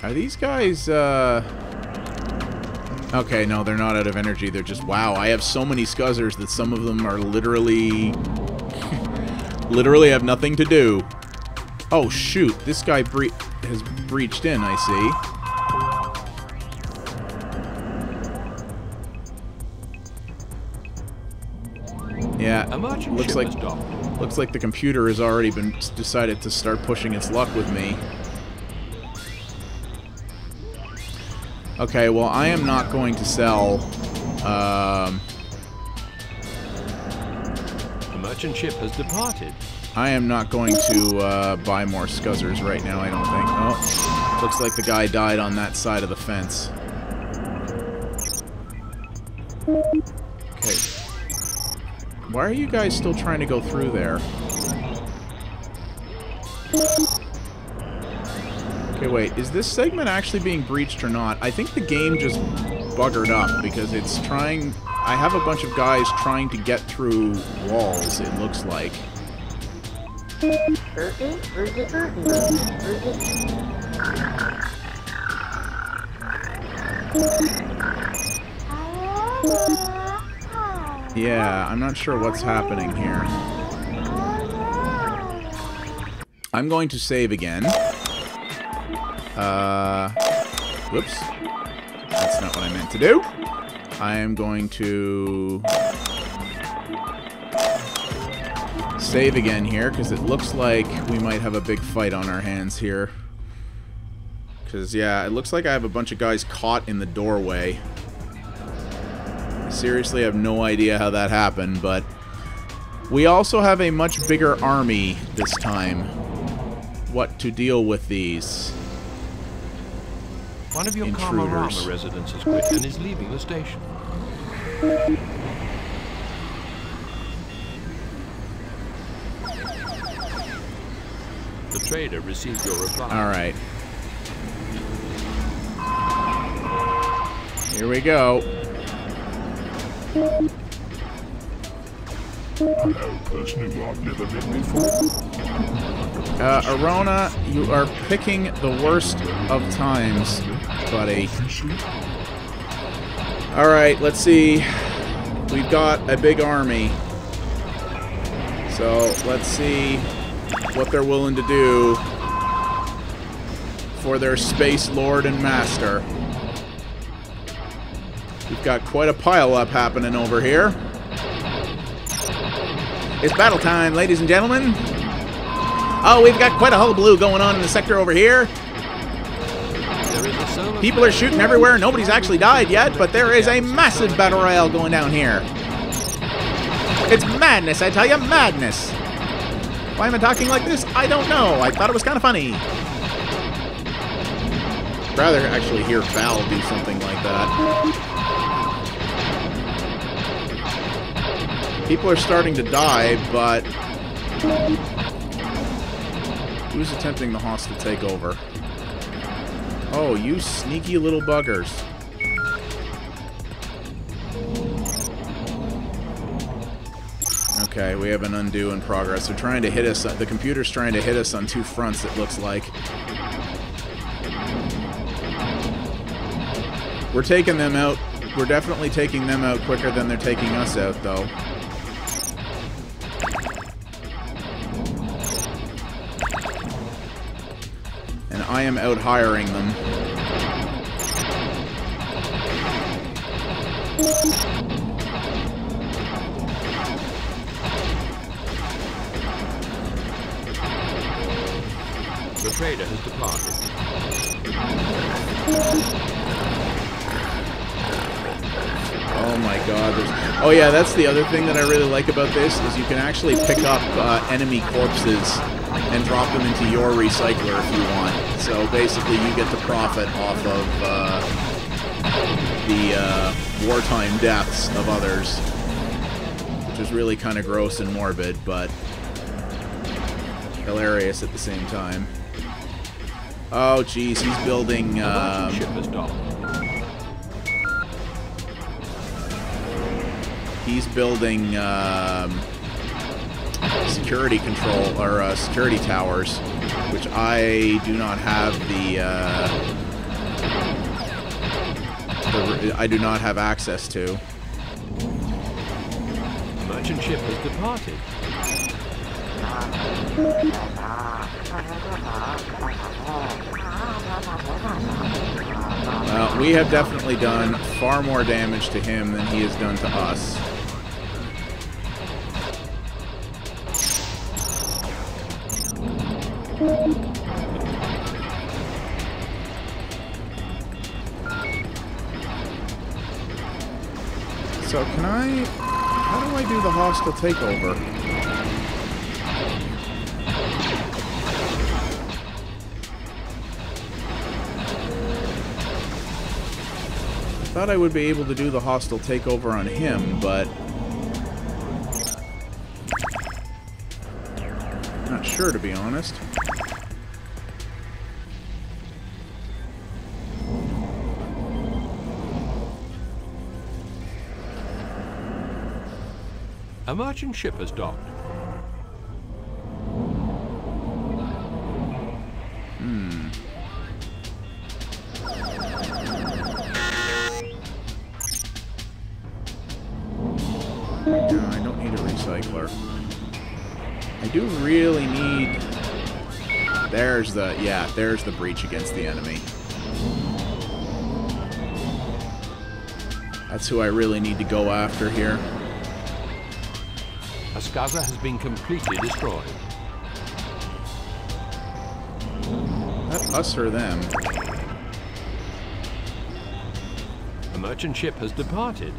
Are these guys, okay, no, they're not out of energy. They're just, wow, I have so many scuzzers that some of them are literally... literally have nothing to do. Oh, shoot. This guy has breached in, I see. Yeah, looks like the computer has already decided to start pushing its luck with me. Okay, well, I am not going to sell, The merchant ship has departed. I am not going to buy more scuzzers right now, I don't think. Oh, looks like the guy died on that side of the fence. Okay. Why are you guys still trying to go through there? Okay, wait, is this segment actually being breached or not? I think the game just buggered up because it's trying... I have a bunch of guys trying to get through walls, it looks like. Yeah, I'm not sure what's happening here. I'm going to save again. Whoops. That's not what I meant to do. I am going to save again here, because it looks like we might have a big fight on our hands here. Because, yeah, it looks like I have a bunch of guys caught in the doorway. I seriously have no idea how that happened, but we also have a much bigger army this time. What to deal with these One of your intruders. Karmarama residents has quit and is leaving the station. The trader received your reply. Alright. Here we go. Arona, you are picking the worst of times, buddy. Alright, let's see. We've got a big army. So, let's see what they're willing to do for their space lord and master. We've got quite a pile-up happening over here. It's battle time, ladies and gentlemen. Oh, we've got quite a hullabaloo going on in the sector over here. People are shooting everywhere. Nobody's actually died yet, but there is a massive battle royale going down here. It's madness, I tell you, madness. Why am I talking like this? I don't know. I thought it was kind of funny. I'd rather actually hear Val do something like that. People are starting to die, but who's attempting the hostile takeover? Oh, you sneaky little buggers. Okay, we have an undo in progress. They're trying to hit us. The computer's trying to hit us on two fronts, it looks like. We're taking them out. We're definitely taking them out quicker than they're taking us out, though. And I am out hiring them. The trader has departed. Oh my god. Oh yeah, that's the other thing that I really like about this, is you can actually pick up enemy corpses and drop them into your recycler if you want. So basically you get to profit off of the wartime deaths of others. Which is really kind of gross and morbid, but hilarious at the same time. Oh geez, he's building... he's building security control, or security towers, which I do not have I do not have access to. Merchant ship has departed. Well, we have definitely done far more damage to him than he has done to us. So can I... how do I do the hostile takeover? I thought I would be able to do the hostile takeover on him, but... not sure, to be honest. A merchant ship has docked. No, I don't need a recycler. I do really need... there's the... yeah, there's the breach against the enemy. That's who I really need to go after here. A Skaza has been completely destroyed. That us or them? A merchant ship has departed.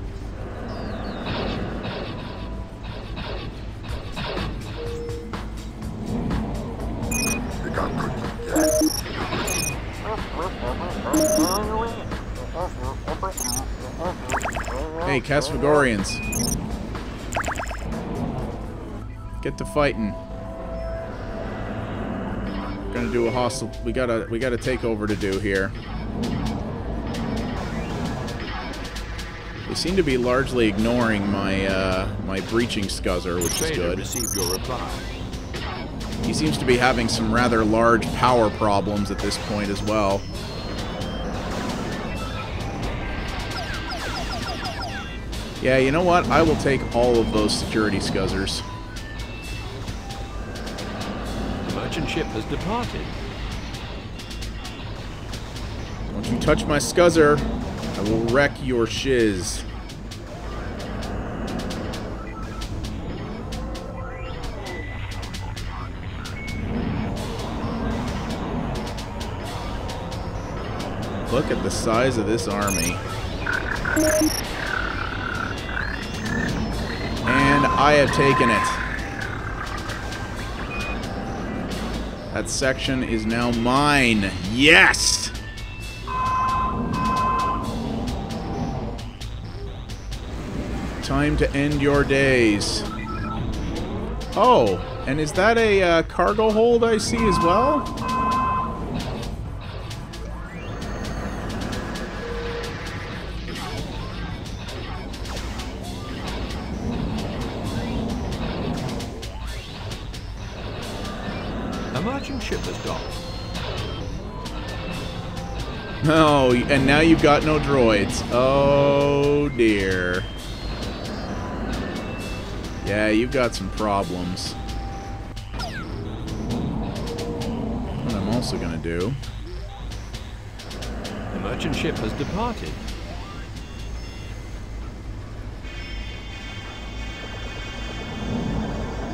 Hey, Casvagorians. Get to fighting. Gonna do a hostile... we got a takeover to do here. They seem to be largely ignoring my my breaching scuzzer, which is good. Received your reply. He seems to be having some rather large power problems at this point as well. Yeah, you know what? I will take all of those security scuzzers. The merchant ship has departed. Don't you touch my scuzzer. I will wreck your shiz. Look at the size of this army. And I have taken it. That section is now mine. Yes! Time to end your days. Oh, and is that a cargo hold I see as well? A merchant ship has docked. Oh, and now you've got no droids. Oh, dear. Yeah, you've got some problems. What I'm also gonna do... The merchant ship has departed.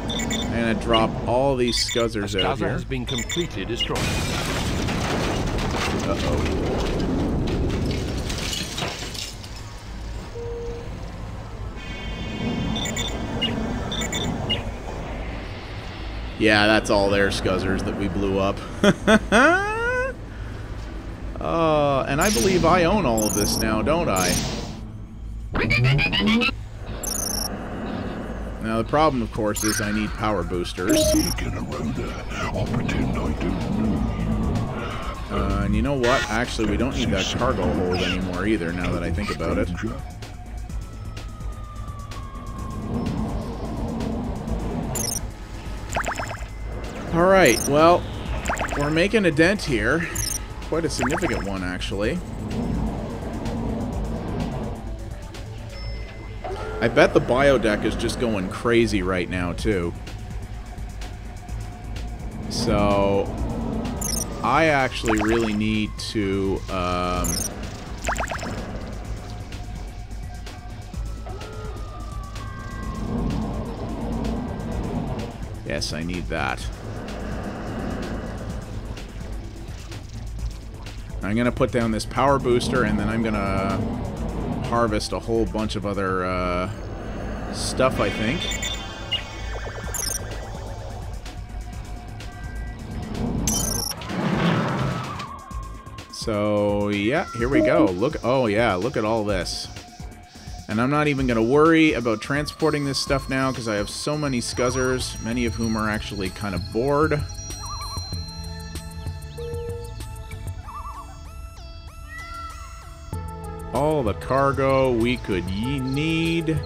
I'm gonna drop all these scuzzers A out Skaza here. has been completely destroyed. Uh-oh. Yeah, that's all their scuzzers that we blew up. And I believe I own all of this now, don't I? Now, the problem, of course, is I need power boosters. And you know what? Actually, we don't need that cargo hold anymore either, now that I think about it. Alright, well, we're making a dent here. Quite a significant one, actually. I bet the biodeck is just going crazy right now, too. So, I actually really need to, yes, I need that. I'm going to put down this power booster, and then I'm going to harvest a whole bunch of other stuff, I think. So, yeah, here we go. Look, oh yeah, look at all this. And I'm not even going to worry about transporting this stuff now, because I have so many scuzzers, many of whom are actually kind of bored. All the cargo we could need.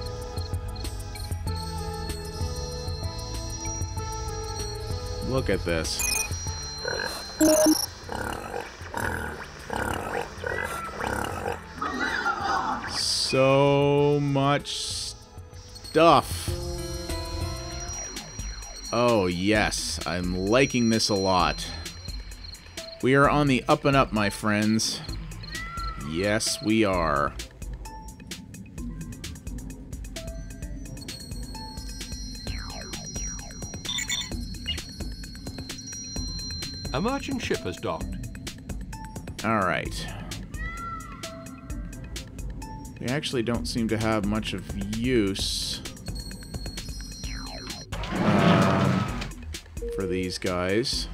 Look at this. So much stuff. Oh, yes. I'm liking this a lot. We are on the up and up, my friends. Yes, we are. A merchant ship has docked. All right. We actually don't seem to have much of use for these guys.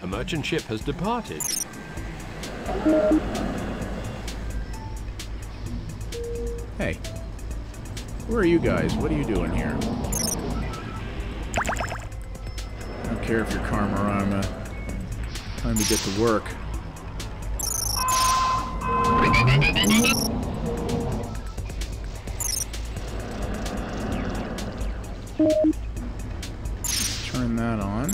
A merchant ship has departed. Hey, who are you guys? What are you doing here? I don't care if you're Karmarama. Time to get to work. Let's turn that on.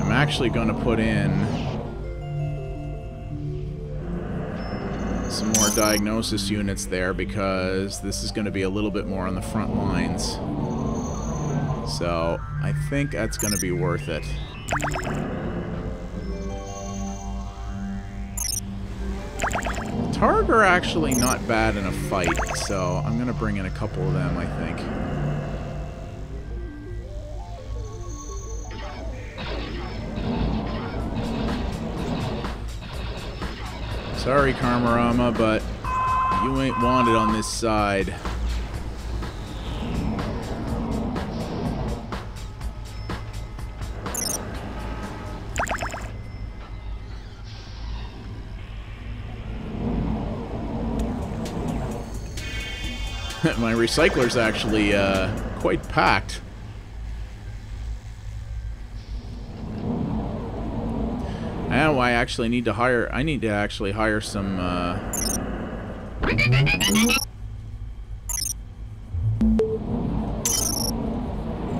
I'm actually going to put in some more diagnosis units there because this is going to be a little bit more on the front lines. So I think that's going to be worth it. Targ are actually not bad in a fight, so I'm going to bring in a couple of them, I think. Sorry, Karmarama, but you ain't wanted on this side. My recycler's actually quite packed. And I actually need to hire. I need to actually hire some. I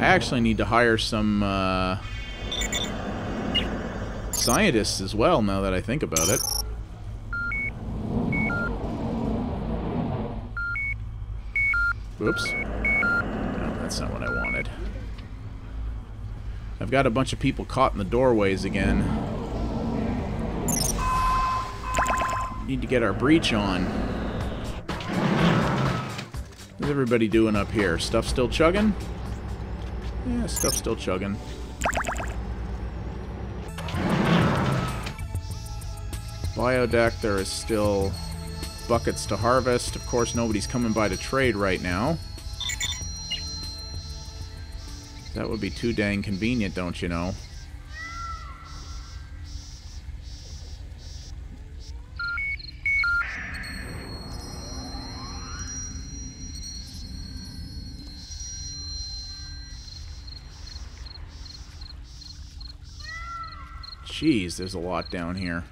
actually need to hire some scientists as well. Now that I think about it. Oops. No, that's not what I wanted. I've got a bunch of people caught in the doorways again. Need to get our breach on. What's everybody doing up here? Stuff still chugging? Yeah, stuff still chugging. Biodeck, there is still buckets to harvest. Of course, nobody's coming by to trade right now. That would be too dang convenient, don't you know? Jeez, there's a lot down here.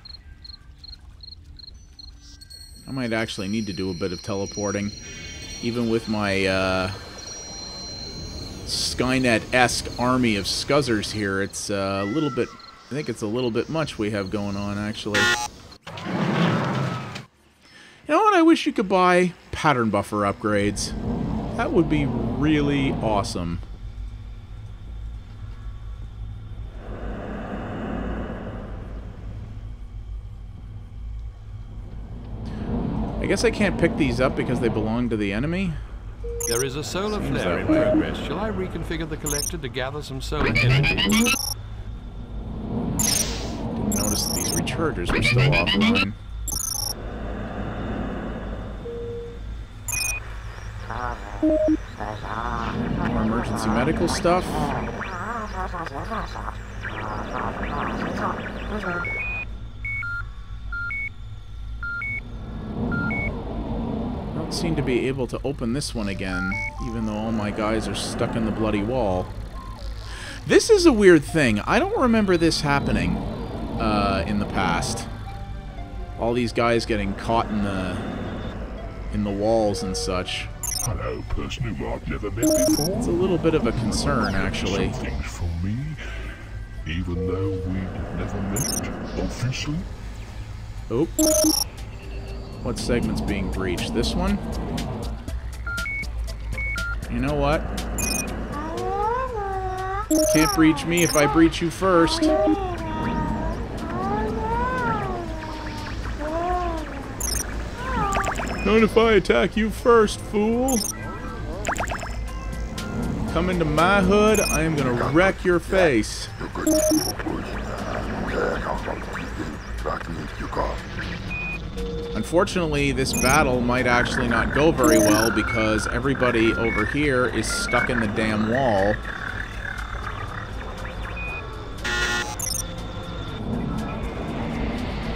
I might actually need to do a bit of teleporting. Even with my Skynet-esque army of scuzzers here, it's a little bit... I think it's a little bit much we have going on, actually. You know what? I wish you could buy pattern buffer upgrades. That would be really awesome. I guess I can't pick these up because they belong to the enemy. There is a solar Seems flare in that way. progress. Shall I reconfigure the collector to gather some solar energy? Didn't notice that these rechargers were still offline. More emergency medical stuff. Don't seem to be able to open this one again, even though all my guys are stuck in the bloody wall. This is a weird thing. I don't remember this happening in the past. All these guys getting caught in the walls and such. Hello, person who I've never met before. It's a little bit of a concern, actually. Some things from me, even though we'd never met, obviously. Oh. What segment's being breached? This one? You know what? Can't breach me if I breach you first. Not if I attack you first, fool. Come into my hood, I am gonna wreck your face. Unfortunately, this battle might actually not go very well because everybody over here is stuck in the damn wall.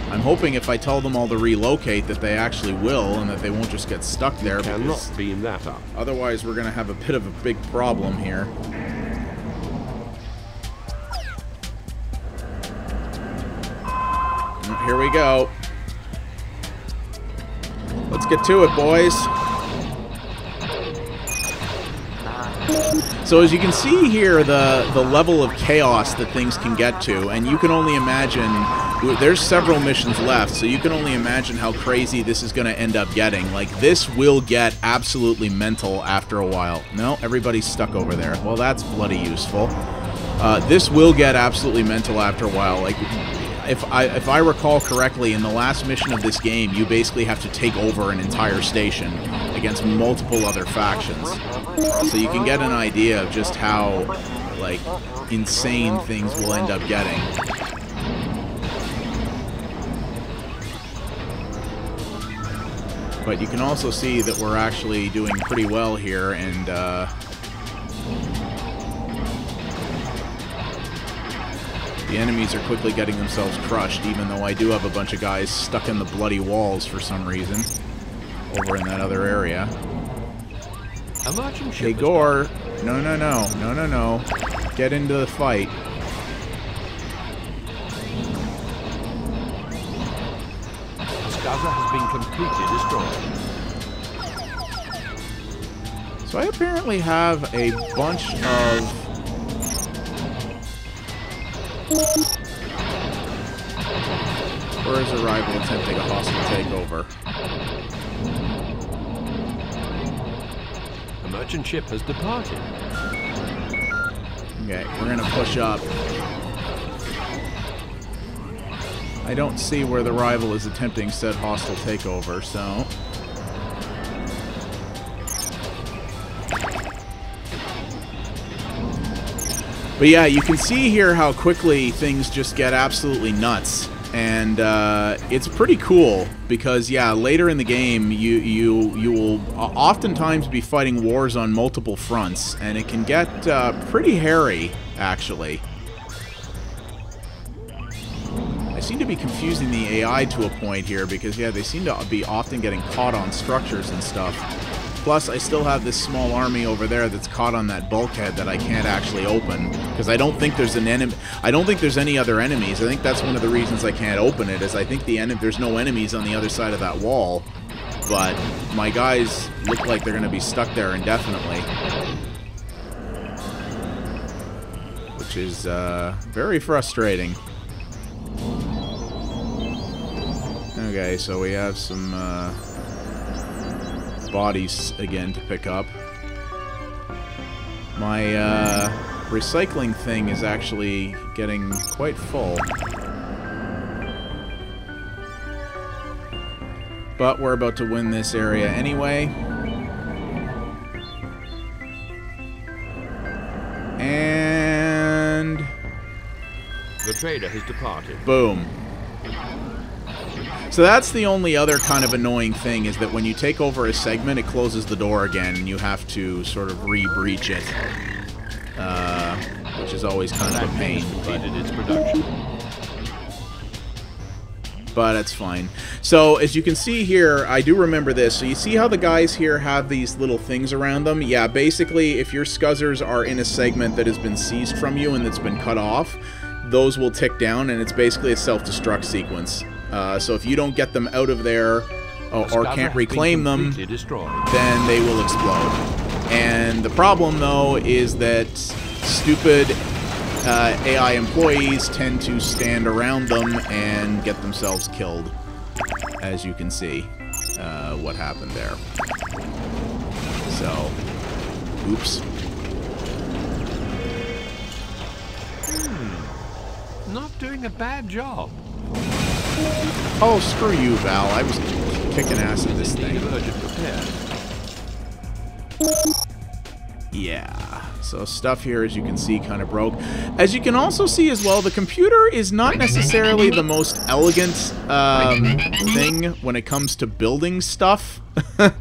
I'm hoping if I tell them all to relocate that they actually will and that they won't just get stuck there. Cannot beam that up. Otherwise, we're going to have a bit of a big problem here. Here we go. Let's get to it, boys. So as you can see here, the level of chaos that things can get to, and you can only imagine, there's several missions left, so you can only imagine how crazy this is going to end up getting. Like, this will get absolutely mental after a while. No, everybody's stuck over there. Well, that's bloody useful. This will get absolutely mental after a while. Like, if I recall correctly, in the last mission of this game, you basically have to take over an entire station against multiple other factions. So you can get an idea of just how, like, insane things will end up getting. But you can also see that we're actually doing pretty well here, and the enemies are quickly getting themselves crushed, even though I do have a bunch of guys stuck in the bloody walls for some reason over in that other area. Hey, Gore. No, no, no. No, no, no. Get into the fight. Gaza has been completely destroyed. So I apparently have a bunch of... Or is a rival attempting a hostile takeover? The merchant ship has departed. Okay, we're gonna push up. I don't see where the rival is attempting said hostile takeover, so... But yeah, you can see here how quickly things just get absolutely nuts. And it's pretty cool because, yeah, later in the game you will oftentimes be fighting wars on multiple fronts, and it can get pretty hairy, actually. I seem to be confusing the AI to a point here because, yeah, they seem to be often getting caught on structures and stuff. Plus, I still have this small army over there that's caught on that bulkhead that I can't actually open because I don't think there's an enemy. I don't think there's any other enemies. I think that's one of the reasons I can't open it. Is I think there's no enemies on the other side of that wall. but my guys look like they're going to be stuck there indefinitely. Which is very frustrating. Okay, so we have some bodies again to pick up. My recycling thing is actually getting quite full. But we're about to win this area anyway. And... The trader has departed. boom. So that's the only other kind of annoying thing, is that when you take over a segment, it closes the door again, and you have to sort of re-breach it. Which is always kind of a pain. But it's fine. So, as you can see here, I do remember this. So you see how the guys here have these little things around them? Yeah, basically, if your scuzzers are in a segment that has been seized from you and that's been cut off, those will tick down, and it's basically a self-destruct sequence. So if you don't get them out of there, or can't reclaim them, then they will explode. And the problem, though, is that stupid AI employees tend to stand around them and get themselves killed, as you can see what happened there. So, oops. Not doing a bad job. Oh, screw you, Val. I was kicking ass at this thing. Yeah. So stuff here, as you can see, kind of broke. As you can also see as well, the computer is not necessarily the most elegant thing when it comes to building stuff. Yeah,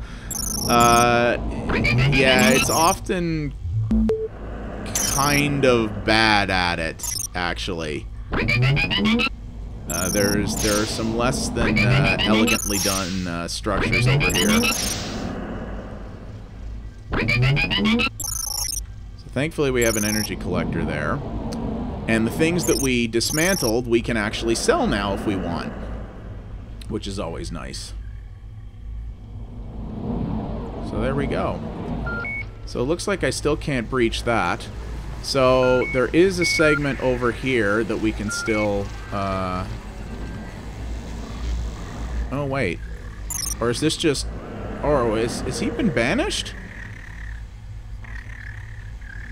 it's often kind of bad at it, actually. There are some less than elegantly done structures over here. So thankfully we have an energy collector there. And the things that we dismantled, we can actually sell now if we want. Which is always nice. So there we go. So it looks like I still can't breach that. So there is a segment over here that we can still... Oh, wait. Or is this just... Or is he been banished?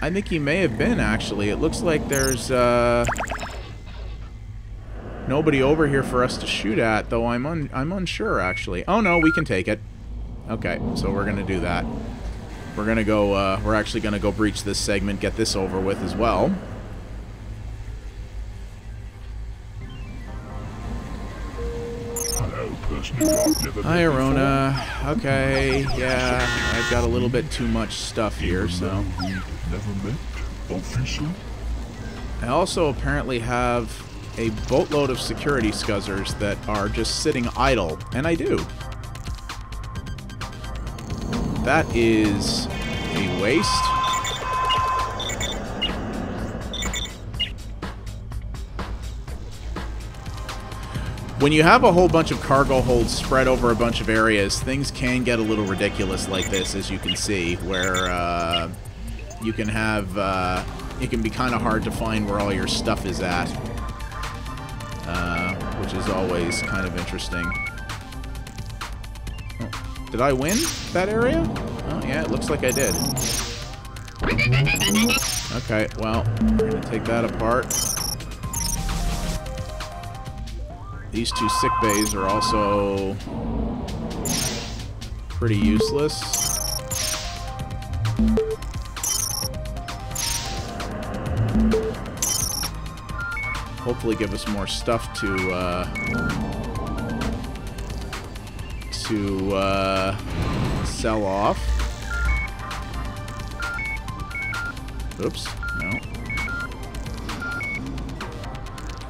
I think he may have been, actually. It looks like there's nobody over here for us to shoot at, though I'm unsure, actually. Oh, no, we can take it. Okay, so we're going to do that. We're going to go, we're actually going to go breach this segment, get this over with as well. Hi, Arona. Okay, yeah, I've got a little bit too much stuff here, so... I also apparently have a boatload of security scuzzers that are just sitting idle, and I do. That is a waste. When you have a whole bunch of cargo holds spread over a bunch of areas, things can get a little ridiculous like this, as you can see, where you can have, it can be kind of hard to find where all your stuff is at, which is always kind of interesting. Oh, did I win that area? Oh, yeah, it looks like I did. Okay, well, we're going to take that apart. These two sick bays are also pretty useless. Hopefully give us more stuff to sell off. Oops, no.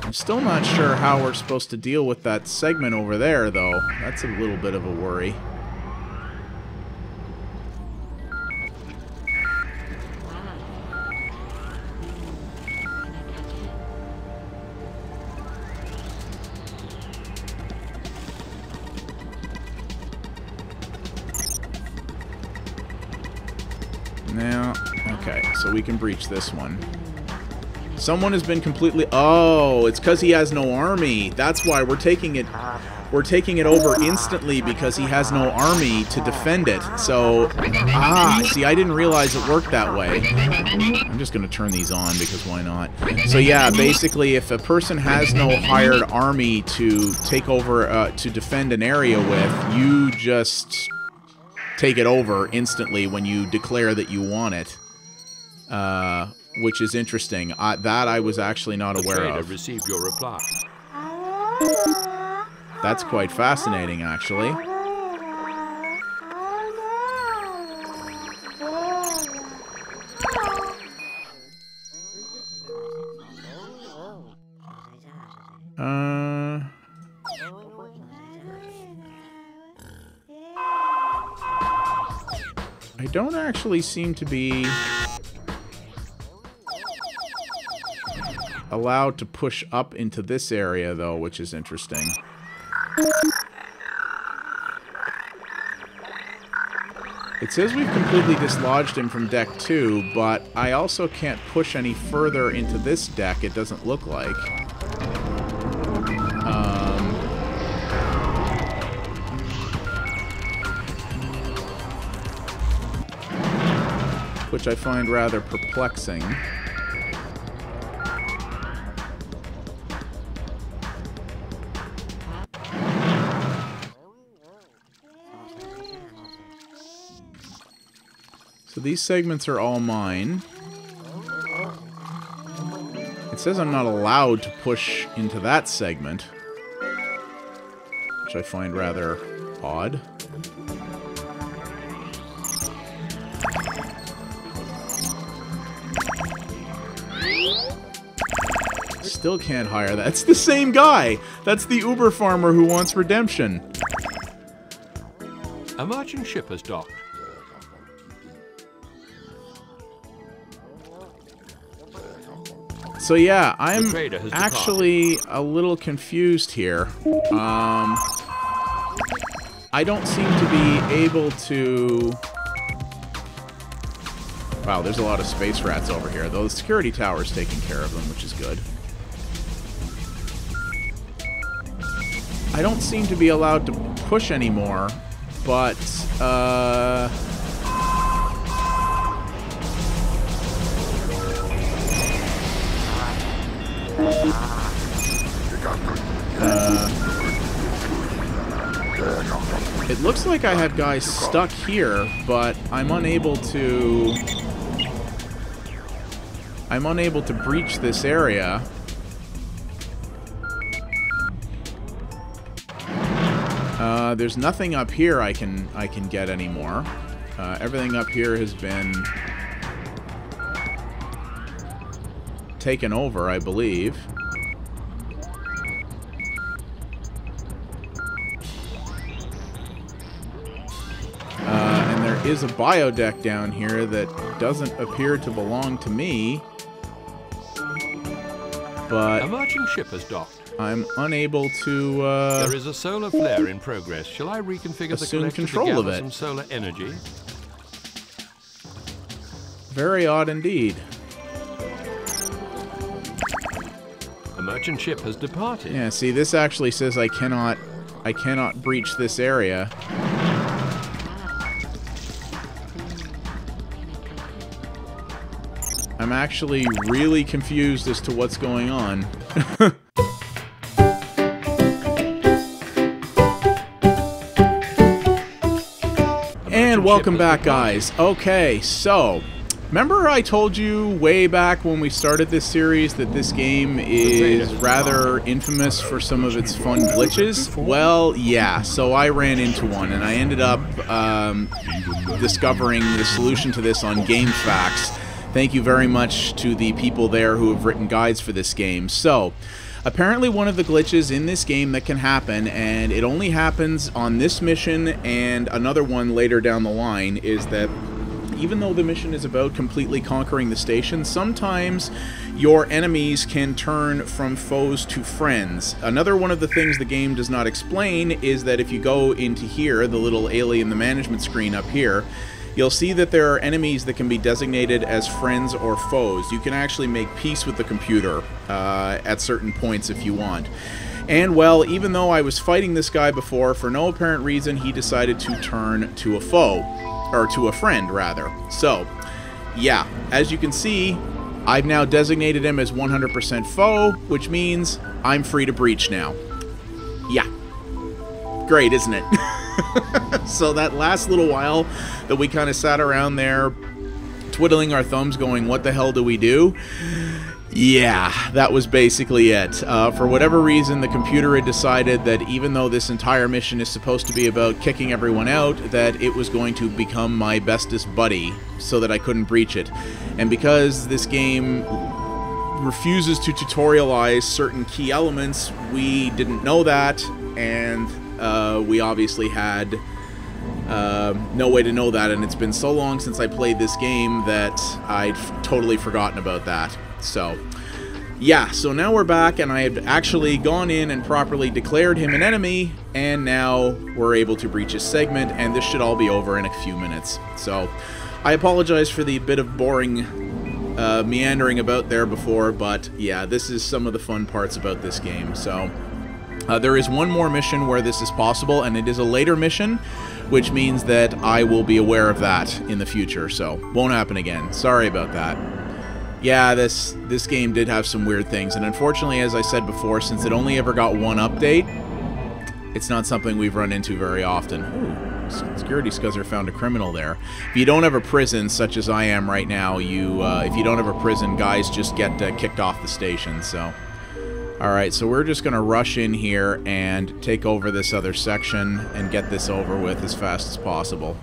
I'm still not sure how we're supposed to deal with that segment over there, though. That's a little bit of a worry. Now, okay, so we can breach this one. Someone has been completely... Oh, it's because he has no army. That's why we're taking it... We're taking it over instantly because he has no army to defend it. So, see, I didn't realize it worked that way. I'm just going to turn these on because why not? So yeah, basically, if a person has no hired army to take over, to defend an area with, you just take it over instantly when you declare that you want it. Which is interesting. That I was actually not aware of. Received your reply. That's quite fascinating, actually. I don't actually seem to be allowed to push up into this area, though, which is interesting. It says we've completely dislodged him from deck 2, but I also can't push any further into this deck, it doesn't look like. Which I find rather perplexing. So these segments are all mine. It says I'm not allowed to push into that segment, which I find rather odd. Still can't hire that. It's the same guy! That's the Uber farmer who wants redemption. A merchant ship has docked. So yeah, I'm actually a little confused here. I don't seem to be able to... Wow, there's a lot of space rats over here. Though the security tower's taking care of them, which is good. I don't seem to be allowed to push anymore, but, it looks like I have guys stuck here, but I'm unable to breach this area. There's nothing up here I can get anymore. Everything up here has been taken over, I believe. And there is a bio deck down here that doesn't appear to belong to me. But a merchant ship has docked. I'm unable to there is a solar flare in progress. Shall I reconfigure the collector to gather some solar energy? Very odd indeed. A merchant ship has departed. Yeah, see, this actually says I cannot breach this area. I'm actually really confused as to what's going on. And welcome back, guys. Okay, so remember I told you way back when we started this series that this game is rather infamous for some of its fun glitches? Well, yeah, so I ran into one, and I ended up discovering the solution to this on GameFAQs. Thank you very much to the people there who have written guides for this game. So, apparently one of the glitches in this game that can happen, and it only happens on this mission and another one later down the line, is that even though the mission is about completely conquering the station, sometimes your enemies can turn from foes to friends. Another one of the things the game does not explain is that if you go into here, the little alien, the management screen up here, you'll see that there are enemies that can be designated as friends or foes. You can actually make peace with the computer at certain points if you want. And, well, even though I was fighting this guy before, for no apparent reason, he decided to turn to a foe. Or to a friend, rather. So, yeah, as you can see, I've now designated him as 100% foe, which means I'm free to breach now. Yeah. Great, isn't it? So that last little while that we kind of sat around there twiddling our thumbs going, what the hell do we do? Yeah, that was basically it. For whatever reason, the computer had decided that even though this entire mission is supposed to be about kicking everyone out, that it was going to become my bestest buddy so that I couldn't breach it. And because this game refuses to tutorialize certain key elements, we didn't know that, and we obviously had no way to know that, and it's been so long since I played this game that I'd totally forgotten about that. So, yeah, so now we're back, and I had actually gone in and properly declared him an enemy, and now we're able to breach his segment, and this should all be over in a few minutes. So, I apologize for the bit of boring meandering about there before, but yeah, this is some of the fun parts about this game. So, there is one more mission where this is possible, and it is a later mission, which means that I will be aware of that in the future, so won't happen again. Sorry about that. Yeah, this game did have some weird things, and unfortunately, as I said before, since it only ever got one update, it's not something we've run into very often. Ooh, security scuzzer found a criminal there. If you don't have a prison, such as I am right now, if you don't have a prison, guys just get kicked off the station, so... Alright, so we're just going to rush in here and take over this other section and get this over with as fast as possible.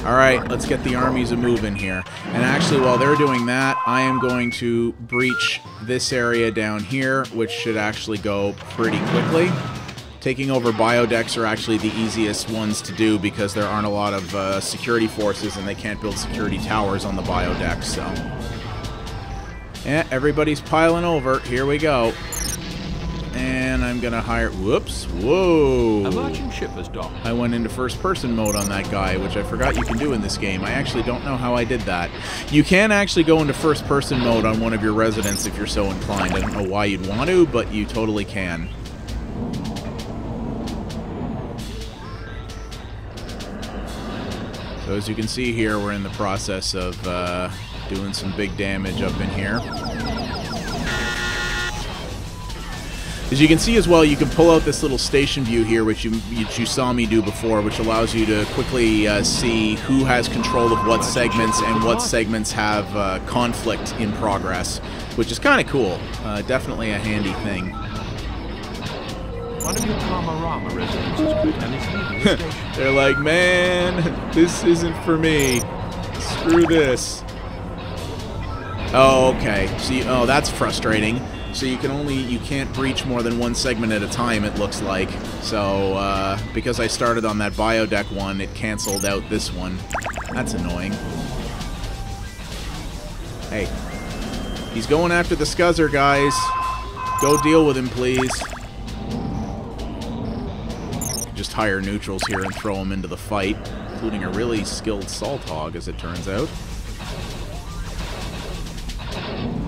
Alright, let's get the armies a-moving here. And actually, while they're doing that, I am going to breach this area down here, which should actually go pretty quickly. Taking over biodecks are actually the easiest ones to do because there aren't a lot of security forces and they can't build security towers on the biodecks, so... Yeah, everybody's piling over. Here we go. And I'm gonna hire... Whoops. Whoa! A merchant ship has docked. I went into first-person mode on that guy, which I forgot you can do in this game. I actually don't know how I did that. You can actually go into first-person mode on one of your residents if you're so inclined. I don't know why you'd want to, but you totally can. So as you can see here, we're in the process of doing some big damage up in here. As you can see as well, you can pull out this little station view here, which you saw me do before, which allows you to quickly see who has control of what segments and what segments have conflict in progress, which is kind of cool. Definitely a handy thing. One of your Karmarama residents is quit and is leaving the station. They're like, man, this isn't for me. Screw this. Oh, okay. See, oh, that's frustrating. So you can't breach more than one segment at a time, it looks like. So, because I started on that biodeck one, it canceled out this one. That's annoying. Hey. He's going after the scuzzer, guys. Go deal with him, please. Just hire neutrals here and throw them into the fight, including a really skilled salt hog, as it turns out.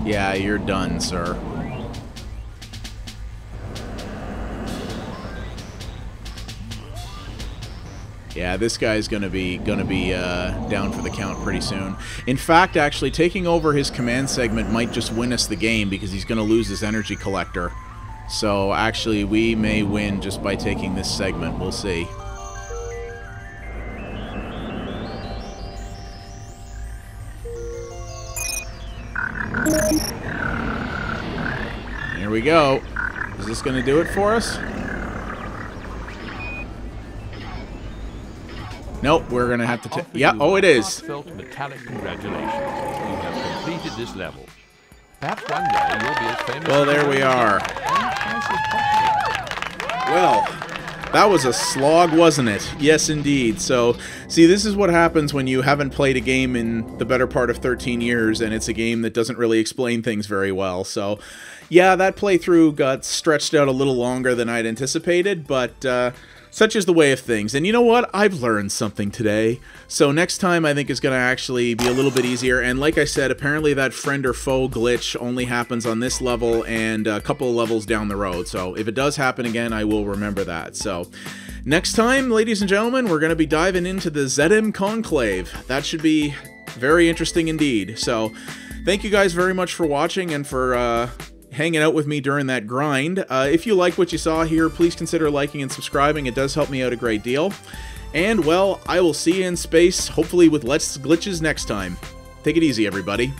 Yeah, you're done, sir. Yeah, this guy's gonna be down for the count pretty soon. In fact, actually, taking over his command segment might just win us the game because he's gonna lose his energy collector. So, actually, we may win just by taking this segment. We'll see. Here we go. Is this going to do it for us? Nope, we're going to have to... Yeah, oh, it is. Heartfelt metallic congratulations. You have completed this level. Perhaps one day you'll be as famous. Well, there we are. Well, That was a slog, wasn't it? Yes, indeed. So, see, this is what happens when you haven't played a game in the better part of 13 years, and it's a game that doesn't really explain things very well. So, yeah, that playthrough got stretched out a little longer than I'd anticipated, but such is the way of things. And you know what? I've learned something today. So next time I think is going to actually be a little bit easier. And like I said, apparently that friend or foe glitch only happens on this level and a couple of levels down the road. So if it does happen again, I will remember that. So next time, ladies and gentlemen, we're going to be diving into the ZM Conclave. That should be very interesting indeed. So thank you guys very much for watching and for hanging out with me during that grind. If you like what you saw here, please consider liking and subscribing. It does help me out a great deal. And, well, I will see you in space, hopefully with less glitches next time. Take it easy, everybody.